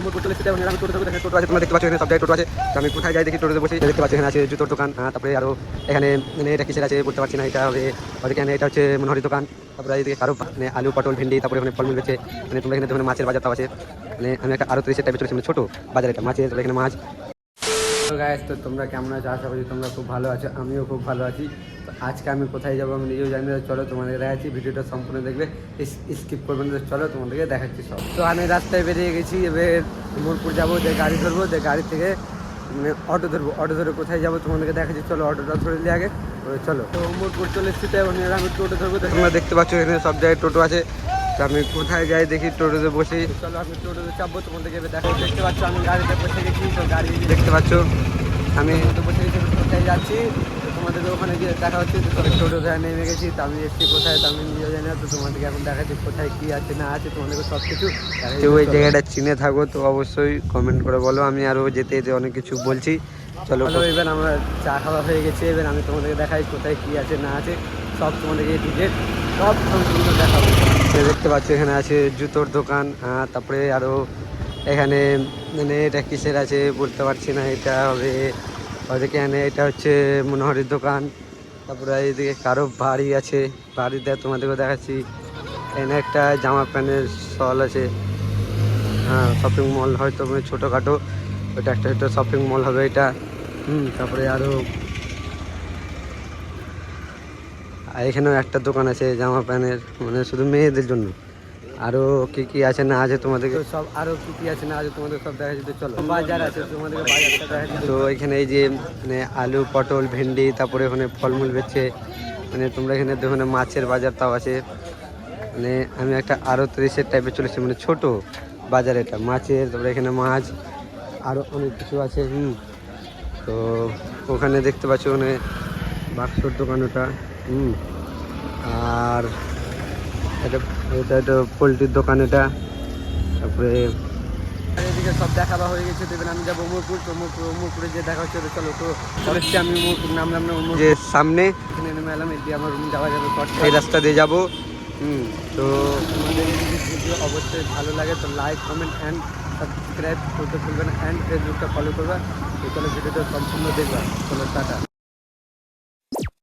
মোহাম্মদপুর চলে এসেছি এবং আমি টোটো দেখতে টোটো আছে, তোমরা দেখতে পাচ্ছ এখানে সব জায়গায় টোটো আছে। তো আমি কোথায় যাই দেখি টোটোতে বসে দেখতে পাচ্ছি এখানে আছে জুতোর দোকান, তারপরে আরও এখানে মানে এটা কিসের আছে বলতে পারছি না, এটা হবে এখানে এটা হচ্ছে মনোহরি দোকান। তারপরে এইদিকে কারো মানে আলু পটল ভেন্ডি, তারপরে ওখানে ফলমূল বেচে, মানে তোমরা এখানে দেখো মাছের বাজারটাও আছে। মানে আমি একটা আরও 30 টাইপের চলেছি, মানে ছোটো বাজার এটা মাছের, তারপরে এখানে মাছ। তো গাইস, তো তোমরা কেমন আছো? আশা করি তোমরা খুব ভালো আছো, আমিও খুব ভালো আছি। তো আজকে আমি কোথায় যাবো আমি নিজেও জানি না। চলো তোমাদের দেখাচ্ছি, ভিডিওটা সম্পূর্ণ দেখবে, স্কিপ করবেন না। চলো তোমাদেরকে দেখাচ্ছি সব। তো আমি রাস্তায় বেরিয়ে গেছি, এবার মোরপুর যাবো, যে গাড়ি ধরবো, যে গাড়ি থেকে মানে অটো ধরবো, অটো ধরে কোথায় যাবো তোমাদেরকে দেখাচ্ছি। চলো অটোটা ধরে নিয়ে আগে, চলো। তো মোরপুর চলে এসেছি, এবং আমি টোটো ধরবো। তোমরা দেখতে পাচ্ছ এখানে সব জায়গায় টোটো আছে। তো আমি কোথায় যাই দেখি টোটোতে বসি। চলো আমি টোটোতে চাপবো, তোমাদেরকে দেখো। দেখতে পাচ্ছ আমি গাড়িতে বসে গেছি। তো গাড়ি দেখতে পাচ্ছ আমি তো বসে গেছি, কোথায় যাচ্ছি তোমাদেরকে ওখানে গিয়ে দেখা হচ্ছে। তো টোটো থেকে নেমে গেছি। তো আমি এসছি কোথায়, তো আমি নিজেও জানি না। তো তোমাদেরকে এখন দেখাচ্ছি কোথায় কী আছে না আছে, তোমাদেরকে সব কিছু। কেউ ওই জায়গাটা চিনে থাকো তো অবশ্যই কমেন্ট করে বলো, আমি আরও যেতে যেতে অনেক কিছু বলছি। চলো এবার আমরা চা খাওয়া হয়ে গেছে, এবার আমি তোমাদেরকে দেখাই কোথায় কী আছে না আছে, সব তোমাদেরকে ডিটেল সব সম্পূর্ণ দেখাবো। দেখতে পাচ্ছ এখানে আছে জুতোর দোকান, তারপরে আরও এখানে মানে এটা কিসের আছে বলতে পারছি না, এটা হবে এখানে এটা হচ্ছে মনোহরির দোকান। তারপরে এইদিকে কারো বাড়ি আছে, বাড়িতে তোমাদেরকে দেখাচ্ছি। এখানে একটা জামা প্যান্টের স্টল আছে, শপিং মল হয়তো মানে ছোটোখাটো, ওইটা একটা একটা শপিং মল হবে এটা। তারপরে আরও এখানেও একটা দোকান আছে জামা প্যান্টের, মানে শুধু মেয়েদের জন্য। আরও কী কী আছে না আছে তোমাদেরকে সব, আরও কী কী আছে না আছে তোমাদের সব দেখা যেতে। চলো বাজার আছে, তোমাদেরকে বাজারটা দেখা যেতে। তো এখানে এই যে মানে আলু পটল ভেন্ডি, তারপরে ওখানে ফলমূল বেচছে, মানে তোমরা এখানে দেখো না মাছের বাজারটাও আছে। মানে আমি একটা আরও 30 টাইপের চলেছি, মানে ছোটো বাজার এটা মাছের, তারপরে এখানে মাছ আরও অনেক কিছু আছে। তো ওখানে দেখতে পাচ্ছ ওখানে বাক্সর দোকান ওটা। আর এটা এটা একটা পোলট্রির দোকান এটা। তারপরে এদিকে সব দেখাবা হয়ে গেছে। দেবেন আমি যাবো মোরপুর, তো মোরপুরে যে দেখা হচ্ছে। চলো তো চলেছি, আমি মোরপুর নামলাম না, যে সামনে এখানে নেমে এলাম, এদিকে আমার রুম যাওয়া যাবে, এই রাস্তা দিয়ে যাবো। তো আমাদের ভিডিও অবশ্যই ভালো লাগে তো লাইক কমেন্ট অ্যান্ড সাবস্ক্রাইব করতে ভুলবেন, অ্যান্ড ফেসবুকটা ফলো করবা। তো চলো ভিডিওটা সম্পূর্ণ দেখবা। চলো টাটা।